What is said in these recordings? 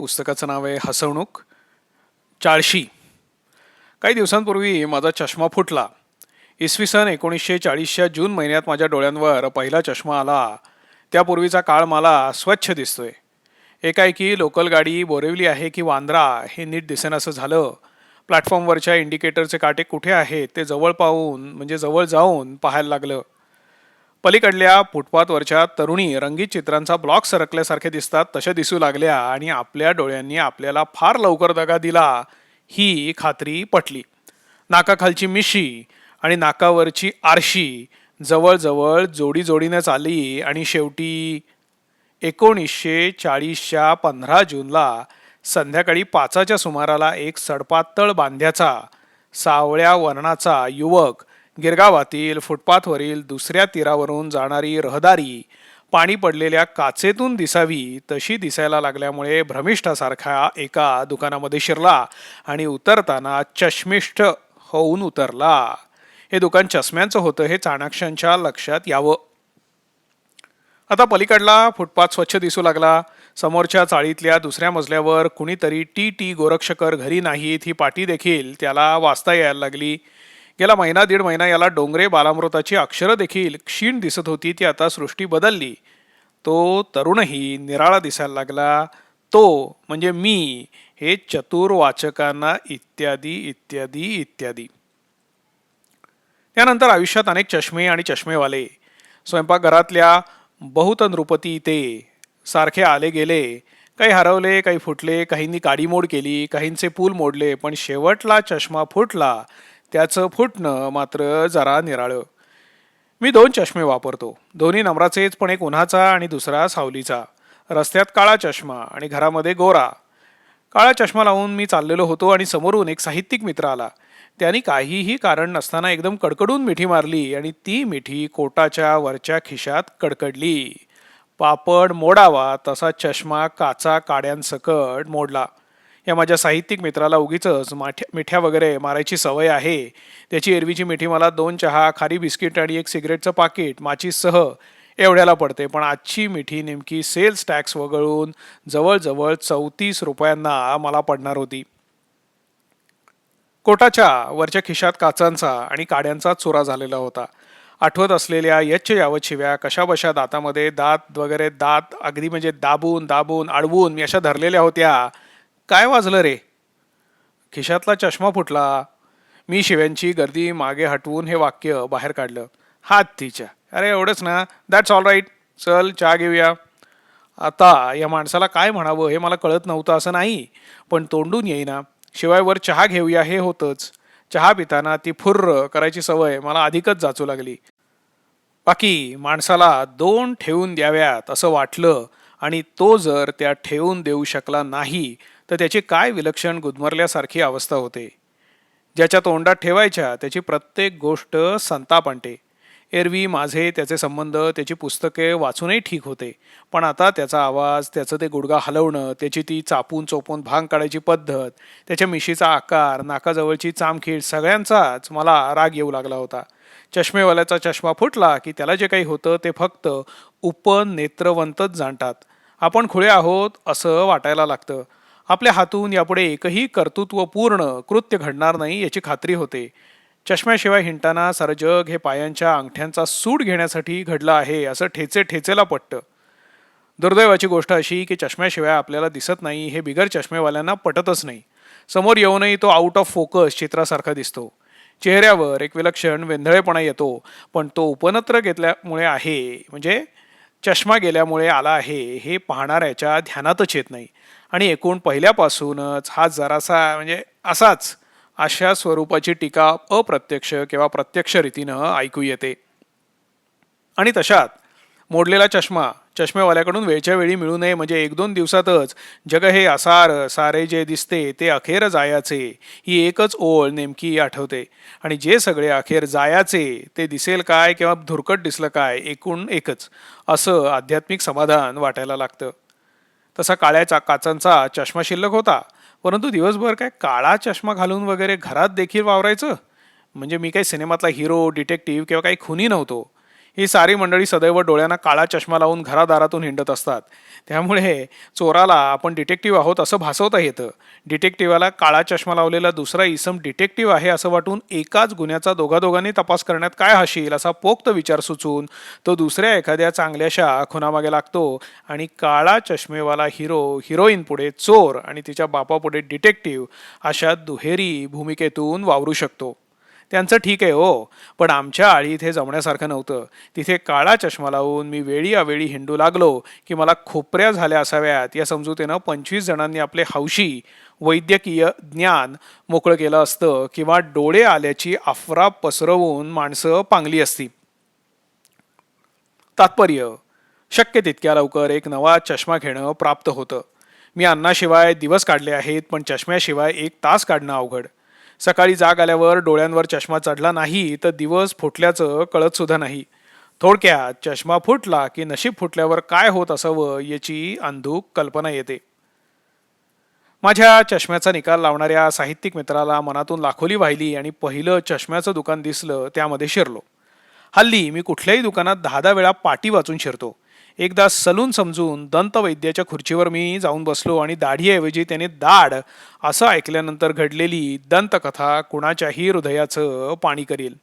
पुस्तकाचं नाव आहे हसवणूक. चाळशी. काही दिवसांपूर्वी माझा चष्मा फुटला. इसवी सन 1940च्या जून महिन्यात माझ्या डोळ्यांवर पहिला चष्मा आला. त्यापूर्वीचा काळ मला स्वच्छ दिसतोय. एकाएकी लोकल गाडी बोरिवली आहे की वांद्रा हे नीट दिसेनासं झालं. प्लॅटफॉर्मवरच्या इंडिकेटरचे काटे कुठे आहेत ते जवळ जाऊन पाहायला लागलं. पलीकडल्या फुटपाथवरच्या तरुणी रंगीत चित्रांचा ब्लॉक सरकल्यासारखे दिसतात तशा दिसू लागल्या आणि आपल्या डोळ्यांनी आपल्याला फार लवकर दगा दिला ही खात्री पटली. नाकाखालची मिशी आणि नाकावरची आरशी जवळजवळ जोडीने चालली आणि शेवटी 1940च्या 15 जूनला संध्याकाळी 5च्या सुमाराला एक सडपातळ बांध्याचा सावळ्या वर्णाचा युवक गिरगावातील फुटपाथवरील दुसऱ्या तीरावरून जाणारी रहदारी पाणी पडलेल्या काचेतून दिसावी तशी दिसायला लागल्यामुळे भ्रमिष्ठासारखा एका दुकानामध्ये शिरला आणि उतरताना चष्मिष्ठ होऊन उतरला. हे दुकान चष्म्यांचं होतं हे चाणाक्षांच्या लक्षात यावं. आता पलीकडला फुटपाथ स्वच्छ दिसू लागला. समोरच्या चाळीतल्या दुसऱ्या मजल्यावर कुणीतरी टी टी गोरक्षकर घरी नाहीत ही पाटी देखील त्याला वाचता यायला लागली. गेला महिना दीड महिना याला डोंगरे बालामृताची अक्षरं देखील क्षीण दिसत होती. ती आता सृष्टी बदलली. तो तरुणही निराळा दिसायला लागला. तो म्हणजे मी हे चतुर वाचकांना इत्यादी इत्यादी इत्यादी. त्यानंतर आयुष्यात अनेक चष्मे आणि चष्मेवाले स्वयंपाकघरातल्या बहुत नृपती ते सारखे आले गेले. काही हरवले, काही फुटले, काहींनी काडीमोड केली, काहींचे पूल मोडले, पण शेवटला चष्मा फुटला. त्याचं फुटणं मात्र जरा निराळं. मी 2 चष्मे वापरतो. दोन्ही नम्राचेच, पण एक उन्हाचा आणि दुसरा सावलीचा. रस्त्यात काळा चष्मा आणि घरामध्ये गोरा. काळा चष्मा लावून मी चाललेलो होतो आणि समोरून एक साहित्यिक मित्र आला. त्यांनी काहीही कारण नसताना एकदम कडकडून मिठी मारली आणि ती मिठी कोटाच्या वरच्या खिशात कडकडली. पापड मोडावा तसा चष्मा काचा काड्यांसकट मोडला. या माझ्या साहित्यिक मित्राला उगीचच मिठ्या वगैरे मारायची सवय आहे. त्याची एरवीची मिठी मला 2 चहा, खारी बिस्किट आणि एक सिगरेटचं पाकिट माचीससह एवढ्याला पडते, पण आजची मिठी नेमकी सेल्स टॅक्स वगळून जवळजवळ 34 रुपयांना मला पडणार होती. कोटाच्या वरच्या खिशात काचांचा आणि काड्यांचा चुरा झालेला होता. आठवत असलेल्या यच्च यावत शिव्या कशाबशा दातामध्ये दात अगदी म्हणजे दाबून दाबून अडवून मी अशा धरलेल्या होत्या. काय वाजलं रे? खिशातला चष्मा फुटला. मी शिव्यांची गर्दी मागे हटवून हे वाक्य बाहेर काढलं. हात तिच्या, अरे एवढंच ना, दॅट्स ऑल राईट, चल चहा घेऊया. आता या माणसाला काय म्हणावं हे मला कळत नव्हतं असं नाही, पण तोंडून येईना. शिवाय वर चहा घेऊया हे होतंच. चहा पिताना ती फुर्र करायची सवय मला अधिकच जाचू लागली. बाकी माणसाला 2 ठेवून द्याव्यात असं वाटलं आणि तो जर त्या ठेवून देऊ शकला नाही तर त्याची काय विलक्षण गुदमरल्यासारखी अवस्था होते. ज्याच्या तोंडात ठेवायच्या त्याची प्रत्येक गोष्ट संताप आणते. एरवी माझे त्याचे संबंध, त्याची पुस्तके वाचूनही ठीक होते, पण आता त्याचा आवाज, त्याचं ते गुडघा हलवणं, त्याची ती चापून चोपून भांग काढायची पद्धत, त्याच्या मिशीचा आकार, नाकाजवळची चामखीड, सगळ्यांचाच मला राग येऊ लागला होता. चष्मेवाल्याचा चष्मा फुटला की त्याला जे काही होतं ते फक्त उपनेत्रवंतच जाणतात. आपण खुळे आहोत असं वाटायला लागतं. आपल्या हातून यापुढे एकही कर्तृत्वपूर्ण कृत्य घडणार नाही याची खात्री होते. चष्म्याशिवाय हिंडताना सारं जग हे पायांच्या अंगठ्यांचा सूड घेण्यासाठी घडलं आहे असं ठेचेला पटतं. दुर्दैवाची गोष्ट अशी की चष्म्याशिवाय आपल्याला दिसत नाही हे बिगर चष्मेवाल्यांना पटतच नाही. समोर येऊनही तो आउट ऑफ फोकस चित्रासारखा दिसतो. चेहऱ्यावर एक विलक्षण वेंधळेपणा येतो, पण तो उपनत्र घेतल्यामुळे आहे, म्हणजे चष्मा गेल्यामुळे आला आहे हे पाहणाऱ्याच्या ध्यानातच येत नाही. आणि एकूण पहिल्यापासूनच हा जरासा म्हणजे अशा स्वरूपाची टीका अप्रत्यक्ष किंवा प्रत्यक्ष रीतीनं ऐकू येते. आणि तशात मोडलेला चष्मा चष्मेवाल्याकडून वेळच्या वेळी मिळू नये म्हणजे 1-2 दिवसातच जग हे सारे जे दिसते ते अखेर जायाचे ही एकच ओळ नेमकी आठवते. आणि जे सगळे अखेर जायाचे ते दिसेल काय किंवा धुरकट दिसलं काय, एकूण एकच असं आध्यात्मिक समाधान वाटायला लागतं. तसा काळ्या काचांचा चष्मा शिल्लक होता, परंतु दिवसभर काय काळा चष्मा घालून वगैरे घरात देखील वावरायचं? म्हणजे मी काही सिनेमातला हिरो, डिटेक्टिव्ह किंवा काही खुनी नव्हतो. ही सारी मंडळी सदैव डोळ्यांना काळा चष्मा लावून घरादारातून हिंडत असतात. त्यामुळे चोराला आपण डिटेक्टिव्ह आहोत असं भासवता येतं. डिटेक्टिव्हला काळा चष्मा लावलेला दुसरा इसम डिटेक्टिव्ह आहे असं वाटून एकाच गुन्ह्याचा दोघांनी तपास करण्यात काय हशील असा पोक्त विचार सुचून तो दुसऱ्या एखाद्या चांगल्याशा खुनामागे लागतो आणि काळा चष्मेवाला हिरोईन पुढे चोर आणि तिच्या बापापुढे डिटेक्टिव्ह अशा दुहेरी भूमिकेतून वावरू शकतो. त्यांचं ठीक आहे हो, पण आमच्या आळीत हे जमण्यासारखं नव्हतं. तिथे काळा चष्मा लावून मी वेळी अवेळी हिंडू लागलो की मला खोपऱ्या झाल्या असाव्यात या समजुतीनं 25 जणांनी आपले हौशी वैद्यकीय ज्ञान मोकळं केलं असतं किंवा डोळे आल्याची अफरा पसरवून माणसं पांगली असती. तात्पर्य, शक्य तितक्या लवकर एक नवा चष्मा घेणं प्राप्त होतं. मी अन्नाशिवाय दिवस काढले आहेत, पण चष्म्याशिवाय 1 तास काढणं अवघड. सकाळी जाग आल्यावर डोळ्यांवर चष्मा चढला नाही तर दिवस फुटल्याचं कळत सुद्धा नाही. थोडक्यात चष्मा फुटला की नशीब फुटल्यावर काय होत असावं याची अंधूक कल्पना येते. माझ्या चष्म्याचा निकाल लावणाऱ्या साहित्यिक मित्राला मनातून लाखोली वाहिली आणि पहिलं चष्म्याचं दुकान दिसलं त्यामध्ये शिरलो. हल्ली मी कुठल्याही दुकानात 10 वेळा पाटी वाचून शिरतो. एकदा सलून समजून दंतवैद्याच्या खुर्चीवर मी जाऊन बसलो आणि दाढीऐवजी त्याने दाढ असं ऐकल्यानंतर घडलेली दंतकथा कुणाच्याही हृदयाचं पाणी करील.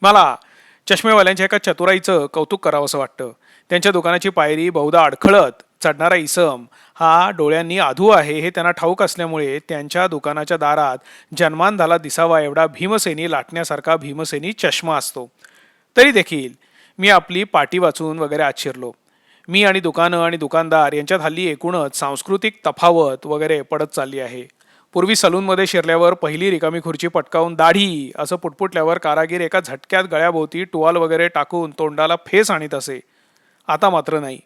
मला चष्मेवाल्यांच्या एका चतुराईचं कौतुक करावंसं वाटतं. त्यांच्या दुकानाची पायरी बहुधा अडखळत चढणारा इसम हा डोळ्यांनी आधू आहे हे त्यांना ठाऊक असल्यामुळे त्यांच्या दुकानाच्या दारात जन्मांधाला दिसावा एवढा भीमसेनी लाटण्यासारखा भीमसेनी चष्मा असतो. तरी देखील मी आपली पाटी वाचून वगैरे आत शिरलो. मी आणि दुकानं आणि दुकानदार यांच्यात हल्ली एकूणच सांस्कृतिक तफावत वगैरे पडत चालली आहे. पूर्वी सलूनमध्ये शिरल्यावर पहिली रिकामी खुर्ची पटकावून दाढी असं पुटपुटल्यावर कारागीर एका झटक्यात गळ्याभोवती टुवाल वगैरे टाकून तोंडाला फेस आणीत असे. आता मात्र नाही.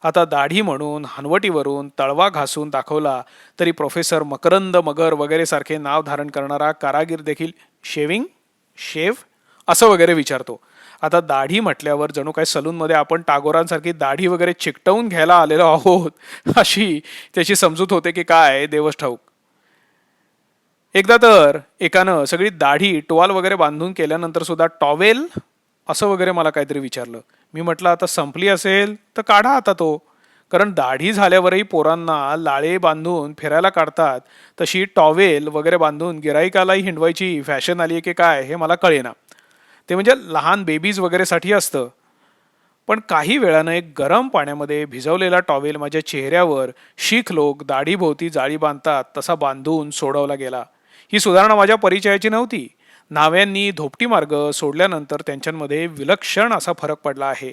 आता दाढी म्हणून हनवटीवरून तळवा घासून दाखवला तरी प्रोफेसर मकरंद मगर वगैरे सारखे नाव धारण करणारा कारागीर देखील शेव असं वगैरे विचारतो. आता दाढी म्हटल्यावर जणू काय सलूनमध्ये आपण टागोरांसारखी दाढी वगैरे चिकटवून घ्यायला आलेलो आहोत अशी त्याची समजूत होते की काय देवच ठाऊक. एकदा तर एकानं सगळी दाढी टोवाल वगैरे बांधून केल्यानंतर सुद्धा टॉवेल असं वगैरे मला काहीतरी विचारलं. मी म्हटलं आता संपली असेल तर काढा आता तो, कारण दाढी झाल्यावरही पोरांना लाळे बांधून फिरायला काढतात तशी टॉवेल वगैरे बांधून गिराईकालाही हिंडवायची फॅशन आली आहे की काय हे मला कळेना. ते म्हणजे लहान बेबीज वगैरेसाठी असतं. पण काही वेळानं एक गरम पाण्यामध्ये भिजवलेला टॉवेल माझ्या चेहऱ्यावर शीख लोक दाढीभोवती जाळी बांधतात तसा बांधून सोडवला गेला. ही सुधारणा माझ्या परिचयाची नव्हती. न्हाव्यांनी धोपटी मार्ग सोडल्यानंतर त्यांच्यामध्ये विलक्षण असा फरक पडला आहे.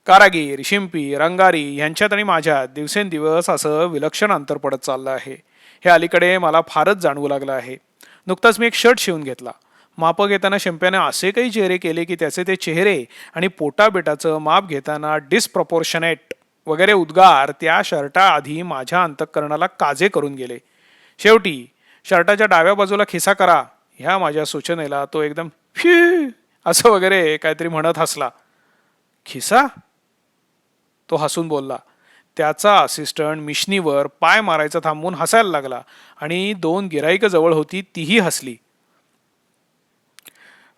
कारागीर, शिंपी, रंगारी यांच्यात आणि माझ्यात दिवसेंदिवस असं विलक्षण अंतर पडत चाललं आहे. हे अलीकडे मला फारच जाणवू लागलं आहे. नुकताच मी एक शर्ट शिवून घेतला. माप घेताना शिंप्याने असे काही चेहरे केले की त्याचे ते चेहरे आणि पोटाबेटाचं माप घेताना डिस्प्रपोर्शनेट वगैरे उद्गार त्या शर्टाआधी माझ्या अंतःकरणाला काजे करून गेले. शेवटी शर्टाच्या डाव्या बाजूला खिसा करा ह्या माझ्या सूचनेला तो एकदम फ्यू असं वगैरे काहीतरी म्हणत हसला. खिसा? तो हसून बोलला. त्याचा असिस्टंट मिशनीवर पाय मारायचा थांबून हसायला लागला आणि 2 गिराईकं जवळ होती तीही हसली.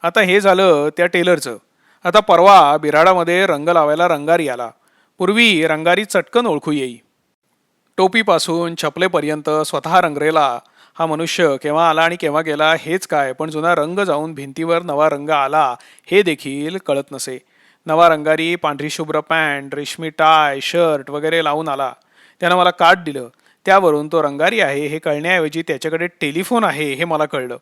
आता हे झालं त्या टेलरचं. आता परवा बिराडामध्ये रंग लावायला रंगारी आला. पूर्वी रंगारी चटकन ओळखू येई. टोपीपासून चपलेपर्यंत स्वतः रंगरेला हा मनुष्य केव्हा आला आणि केव्हा गेला हेच काय, पण जुना रंग जाऊन भिंतीवर नवा रंग आला हे देखील कळत नसे. नवा रंगारी पांढरी शुभ्र पॅन्ट, रेशमी टाय, शर्ट वगैरे लावून आला. त्यानं मला कार्ड दिलं. त्यावरून तो रंगारी आहे हे कळण्याऐवजी त्याच्याकडे टेलिफोन आहे हे मला कळलं.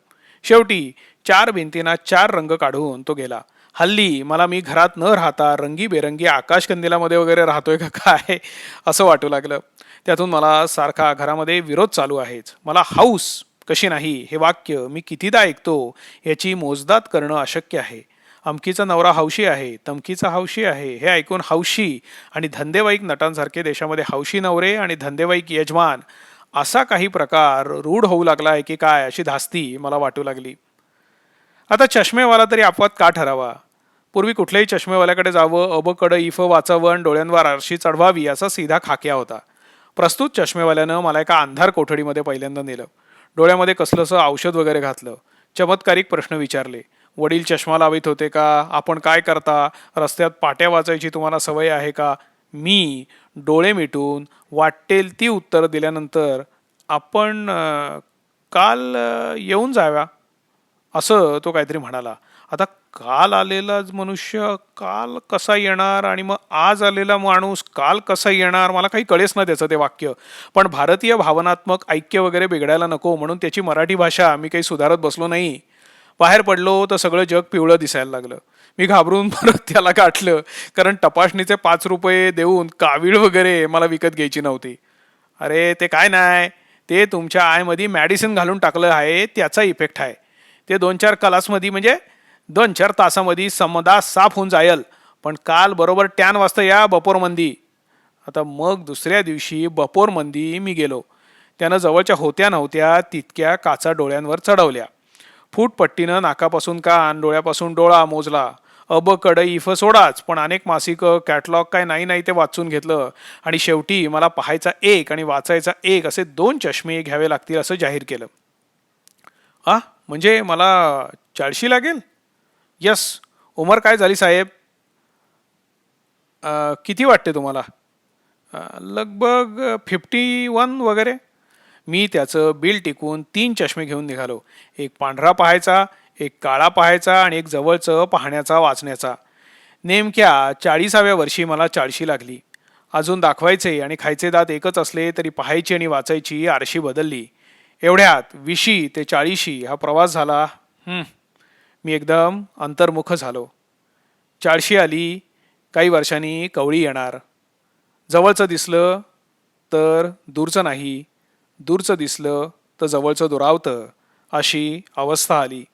शेवटी 4 भिंतींना 4 रंग काढून तो गेला. हल्ली मी घरात न राहता रंगीबेरंगी आकाशकंदिलामध्ये वगैरे राहतोय का काय असं वाटू लागलं. त्यातून मला सारखा घरामध्ये विरोध चालू आहेच. मला हाऊस कशी नाही हे वाक्य मी कितीदा ऐकतो याची मोजदाद करणं अशक्य आहे. अमकीचा नवरा हौशी आहे, तमकीचा हौशी आहे हे ऐकून हौशी आणि धंदेवाईक नटांसारखे देशामध्ये हौशी नवरे आणि धंदेवाईक यजमान असा काही प्रकार रूढ होऊ लागला आहे की काय अशी धास्ती मला वाटू लागली. आता चष्मेवाला तरी अपवाद का ठरावा? पूर्वी कुठल्याही चष्मेवाल्याकडे जावं, अबकडं इफ वाचावं आणि डोळ्यांवर आरशी चढवावी असा सीधा खाक्या होता. प्रस्तुत चष्मेवाल्यानं मला एका अंधार कोठडीमध्ये पहिल्यांदा नेलं. डोळ्यामध्ये कसलंसं औषध वगैरे घातलं. चमत्कारिक प्रश्न विचारले. वडील चष्मा लावित होते का? आपण काय करता? रस्त्यात पाट्या वाचायची तुम्हाला सवय आहे का? मी डोळे मिटून वाटेल ती उत्तरं दिल्यानंतर आपण काल येऊन जाव्या असं तो काहीतरी म्हणाला. आता काल आलेला मनुष्य काल कसा येणार आणि मग आज आलेला माणूस काल कसा येणार, मला काही कळेच ना त्याचं ते वाक्य. पण भारतीय भावनात्मक ऐक्य वगैरे बिघडायला नको म्हणून त्याची मराठी भाषा मी काही सुधारत बसलो नाही. बाहेर पडलो तर सगळं जग पिवळं दिसायला लागलं. मी घाबरून परत त्याला गाठलं, कारण तपासणीचे 5 रुपये देऊन कावीळ वगैरे मला विकत घ्यायची नव्हती. अरे ते काय नाही, ते तुमच्या आयमध्ये मॅडिसिन घालून टाकलं आहे त्याचा इफेक्ट आहे. ते 2-4 कलासमध्ये म्हणजे 2-4 तासामध्ये समदा साफ होऊन जायल. पण काल बरोबर 10 वाजता या बपोरमंदी. आता मग दुसऱ्या दिवशी बपोरमंदी मी गेलो. त्यानं जवळच्या होत्या नव्हत्या तितक्या काचा डोळ्यांवर चढवल्या. फूटपट्टीनं नाकापासून कान डोळ्यापासून डोळा मोजला. कडई इफ सोडाच, पण अनेक मासिकं कॅटलॉग काय नाही नाही ते वाचून घेतलं आणि शेवटी मला पाहायचा एक आणि वाचायचा एक असे 2 चष्मे घ्यावे लागतील असं जाहीर केलं. म्हणजे मला 40 लागेल? यस. उमर काय झाली साहेब? किती वाटते तुम्हाला? लगभग 51 वगैरे. मी त्याचं बिल टिकून 3 चष्मे घेऊन निघालो. एक पांढरा पाहायचा, एक काळा पाहायचा आणि एक जवळचं पाहण्याचा वाचण्याचा. नेमक्या 40व्या वर्षी मला 40 लागली. अजून दाखवायचे आणि खायचे दात एकच असले तरी पाहायची आणि वाचायची आरशी बदलली. एवढ्यात 20 ते 40 हा प्रवास झाला. मी एकदम अंतर्मुख झालो. 40 आली, काही वर्षांनी कवळी येणार. जवळचं दिसलं तर दूरचं नाही, दूरचं दिसलं तर जवळचं दुरावतं, अशी अवस्था आली.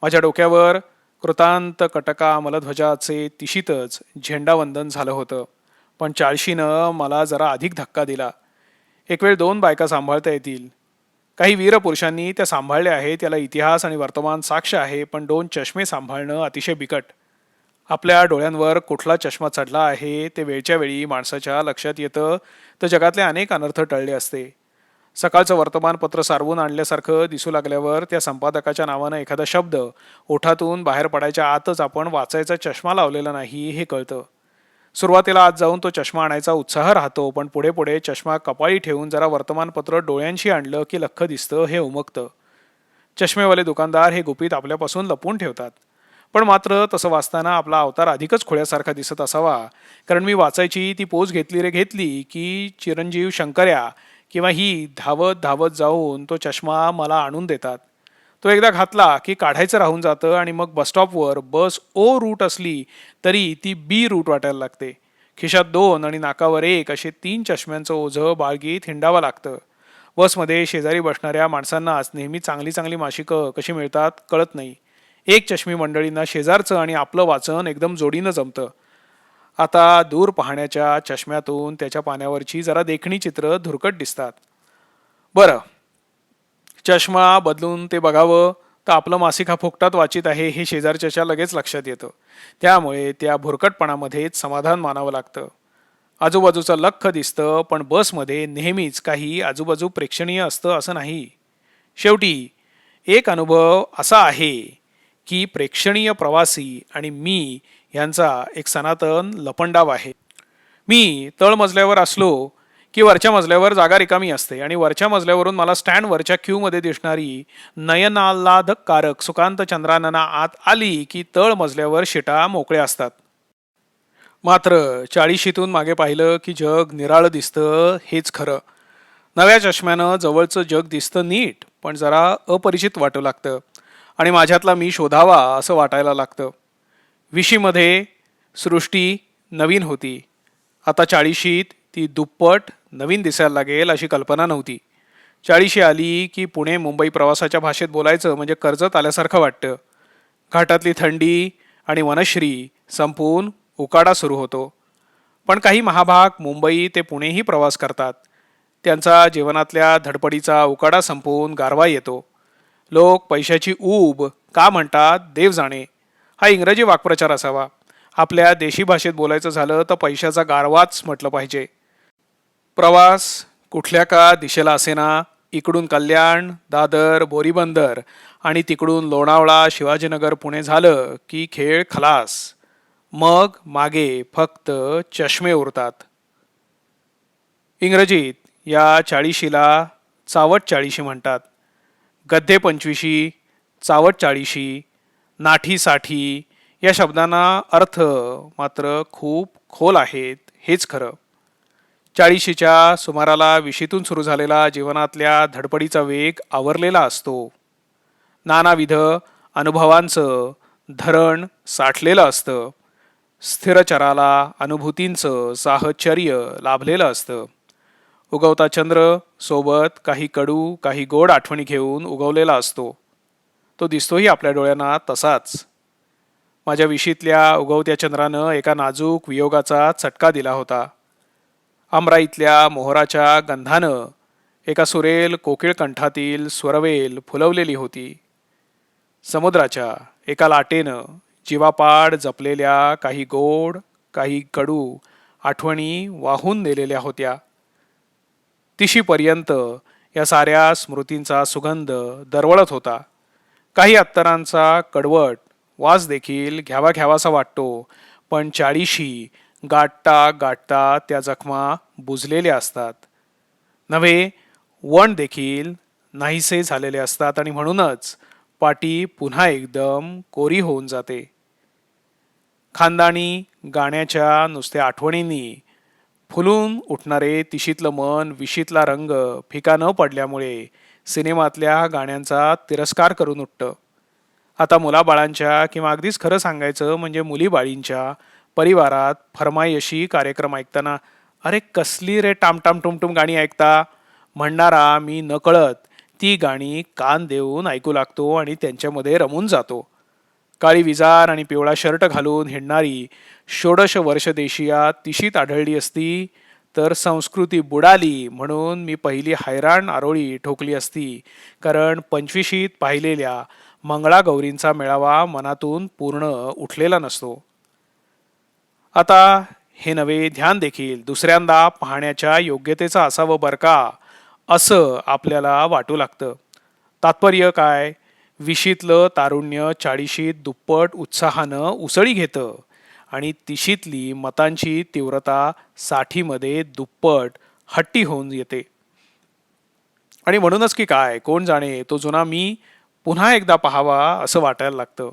माझ्या डोक्यावर कृतांत कटका मलध्वजाचे तिशीतच झेंडावंदन झालं होतं. पण 40नं मला जरा अधिक धक्का दिला. एक वेळ 2 बायका सांभाळता येतील. काही वीरपुरुषांनी त्या सांभाळल्या आहे, त्याला इतिहास आणि वर्तमान साक्ष आहे. पण 2 चष्मे सांभाळणं अतिशय बिकट. आपल्या डोळ्यांवर कुठला चष्मा चढला आहे ते वेळच्या वेळी माणसाच्या लक्षात येतं तर जगातले अनेक अनर्थ टळले असते. सकाळचं वर्तमानपत्र सारवून आणल्यासारखं दिसू लागल्यावर त्या संपादकाच्या नावानं एखादा शब्द ओठातून बाहेर पडायच्या आतच आपण वाचायचा चष्मा लावलेला नाही हे कळतं. सुरुवातीला आत जाऊन तो चष्मा आणायचा उत्साह राहतो, पण पुढे पुढे चष्मा कपाळी ठेवून जरा वर्तमानपत्र डोळ्यांशी आणलं की लख्ख दिसतं हे उमगतं. चष्मेवाले दुकानदार हे गुपित आपल्यापासून लपवून ठेवतात. पण मात्र तसं वाचताना आपला अवतार अधिकच खोळ्यासारखा दिसत असावा, कारण मी वाचायची ती पोज घेतली रे घेतली की चिरंजीव शंकर्या किंवा ही धावत धावत जाऊन तो चष्मा मला आणून देतात. तो एकदा घातला की काढायचं राहून जातं आणि मग बसस्टॉपवर बस ओ रूट असली तरी ती बी रूट वाटायला लागते. खिशात 2 आणि नाकावर 1 असे 3 चष्म्यांचं ओझं बाळगीत हिंडावं लागतं. बसमध्ये शेजारी बसणाऱ्या माणसांनाच नेहमी चांगली चांगली मासिकं कशी मिळतात कळत नाही. 1 चष्मी मंडळींना शेजारचं आणि आपलं वाचन एकदम जोडीनं जमतं. आता दूर पाहण्याच्या चष्म्यातून त्याच्या पाण्यावरची जरा देखणी चित्र धुरकट दिसतात. बरं, चष्मा बदलून ते बघावं तर आपलं मासिक हा फुकटात वाचित आहे हे शेजारच्याच्या लगेच लक्षात येतं. त्यामुळे त्या भुरकटपणामध्येच समाधान मानावं लागतं. आजूबाजूचं लख्ख दिसतं, पण बसमध्ये नेहमीच काही आजूबाजू प्रेक्षणीय असतं असं नाही. शेवटी एक अनुभव असा आहे की प्रेक्षणीय प्रवासी आणि मी यांचा एक सनातन लपंडाव आहे. मी तळमजल्यावर असलो की वरच्या मजल्यावर जागा रिकामी असते आणि वरच्या मजल्यावरून मला स्टँडवरच्या क्यूमध्ये दिसणारी नयनाल्हादकारक सुकांत चंद्रानना आत आली की तळमजल्यावर शिटा मोकळ्या असतात. मात्र 40शीतून मागे पाहिलं की जग निराळं दिसतं हेच खरं. नव्या चष्म्यानं जवळचं जग दिसतं नीट, पण जरा अपरिचित वाटू लागतं आणि माझ्यातला मी शोधावा असं वाटायला लागतं. 20मध्ये सृष्टी नवीन होती. आता 40शीत ती दुप्पट नवीन दिसायला लागेल अशी कल्पना नव्हती. 40शी आली की पुणे मुंबई प्रवासाच्या भाषेत बोलायचं म्हणजे कर्जत आल्यासारखं वाटतं. घाटातली थंडी आणि वनश्री संपून उकाडा सुरू होतो. पण काही महाभाग मुंबई ते पुणेही प्रवास करतात. त्यांचा जीवनातल्या धडपडीचा उकाडा संपवून गारवा येतो. लोक पैशाची ऊब का म्हणतात देव जाणे. हा इंग्रजी वाक्प्रचार असावा. आपल्या देशी भाषेत बोलायचं झालं तर पैशाचा गारवाच म्हटलं पाहिजे. प्रवास कुठल्या का दिशेला असेना इकडून कल्याण, दादर, बोरीबंदर आणि तिकडून लोणावळा, शिवाजीनगर, पुणे झालं की खेळ खलास. मग मागे फक्त चष्मे उरतात. इंग्रजीत या चाळीशीला चावट चाळीशी म्हणतात. गद्धे पंचवीशी, चावट चाळीशी, नाठी साठी या शब्दांना अर्थ मात्र खूप खोल आहेत, हेच खरं. चाळीशीच्या सुमाराला विशीतून सुरू झालेला जीवनातल्या धडपडीचा वेग आवरलेला असतो. नानाविध अनुभवांचं धरण साठलेलं असतं. स्थिरचराला अनुभूतींचं साहचर्य लाभलेलं असतं. उगवता चंद्र सोबत काही कडू काही गोड आठवणी घेऊन उगवलेला असतो. तो दिसतोही आपल्या डोळ्यांना तसाच. माझ्या विशीतल्या उगवत्या चंद्रानं एका नाजूक वियोगाचा चटका दिला होता. आमराईतल्या मोहराच्या गंधानं एका सुरेल कोकिळ कंठातील स्वरवेल फुलवलेली होती. समुद्राच्या एका लाटेनं जीवापाड जपलेल्या काही गोड काही कडू आठवणी वाहून नेलेल्या होत्या. तिशीपर्यंत या साऱ्या स्मृतींचा सुगंध दरवळत होता. काही अत्तरांचा कडवट वास देखील घ्यावा घ्यावासा वाटतो, पण चाळीशी गाठता गाठता त्या जखमा बुजलेल्या असतात. नव्हे, वण देखील नाहीसे झालेले असतात आणि म्हणूनच पाटी पुन्हा एकदम कोरी होऊन जाते. खानदानी गाण्याच्या नुसत्या आठवणींनी फुलून उठणारे तिशीतलं मन विशीतला रंग फिका न पडल्यामुळे सिनेमातल्या गाण्यांचा तिरस्कार करून उठतं. आता मुलाबाळांच्या किंवा अगदीच खरं सांगायचं म्हणजे मुलीबाळींच्या परिवारात फरमायशी कार्यक्रम ऐकताना अरे कसली रे टामटाम टुमटुम गाणी ऐकता म्हणणारा मी नकळत ती गाणी कान देऊन ऐकू लागतो आणि त्यांच्यामध्ये रमून जातो. काळी विजार आणि पिवळा शर्ट घालून हिंडणारी षोडश वर्ष देशिया तिशीत आढळली असती तर संस्कृती बुडाली म्हणून मी पहिली हैराण आरोळी ठोकली असती, कारण पंचवीशीत पाहिलेल्या मंगळागौरींचा मेळावा मनातून पूर्ण उठलेला नसतो. आता हे नवे ध्यान देखील दुसऱ्यांदा पाहण्याच्या योग्यतेचं असावं बरं का, असं आपल्याला वाटू लागतं. तात्पर्य काय? विशीतलं तारुण्य चाळीशीत दुप्पट उत्साहानं उसळी घेतं आणि तिशीतली मतांची तीव्रता साठीमध्ये दुप्पट हट्टी होऊन येते. आणि म्हणूनच की काय कोण जाणे तो जुना मी पुन्हा एकदा पाहावा असं वाटायला लागतं.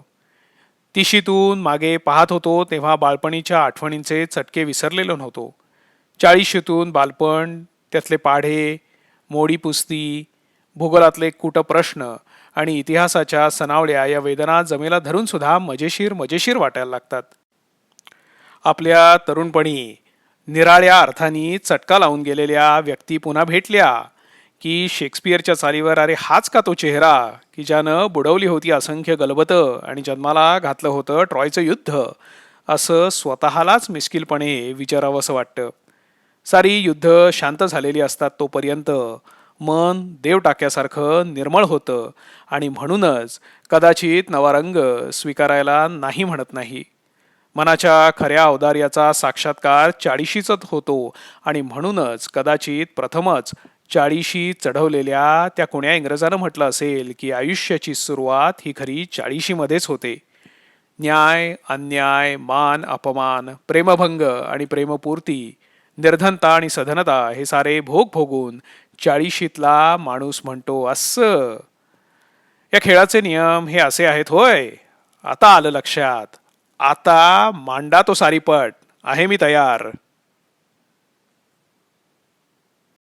तिशीतून मागे पाहत होतो तेव्हा बालपणीच्या आठवणींचे चटके विसरलेलो नव्हतो. चाळीशीतून बालपण, त्यातले पाढे, मोडी पुस्ती, भूगोलातले कुट प्रश्न आणि इतिहासाच्या सनावल्या या वेदना जमेला धरून सुद्धा मजेशीर मजेशीर वाटायला लागतात. आपल्या तरुणपणी निराळ्या अर्थांनी चटका लावून गेलेल्या व्यक्ती पुन्हा भेटल्या की शेक्सपियरच्या चालीवर अरे हाच का तो चेहरा की ज्यानं बुडवली होती असंख्य गलबतं आणि जन्माला घातलं होतं ट्रॉयचं युद्ध, असं स्वतःलाच मिस्किलपणे विचारावंसं वाटतं. सारी युद्ध शांत झालेली असतात तोपर्यंत मन देव टाक्यासारखं निर्मळ होतं आणि म्हणूनच कदाचित नवा रंग स्वीकारायला नाही म्हणत नाही. मनाच्या खऱ्या औदार्याचा साक्षात्कार चाळीशीचाच होतो आणि म्हणूनच कदाचित प्रथमच चाळीशी चढवलेल्या त्या कोण्या इंग्रजानं म्हटलं असेल की आयुष्याची सुरुवात ही खरी चाळीशीमध्येच होते. न्याय अन्याय मान अपमान प्रेमभंग आणि प्रेमपूर्ती निर्धनता आणि सधनता हे सारे भोग भोगून चाळीशीतला माणूस म्हणतो असं. या खेळाचे नियम हे असे आहेत होय. आता आलं लक्षात. आता मांडा तो सारीपट. आहे मी तयार.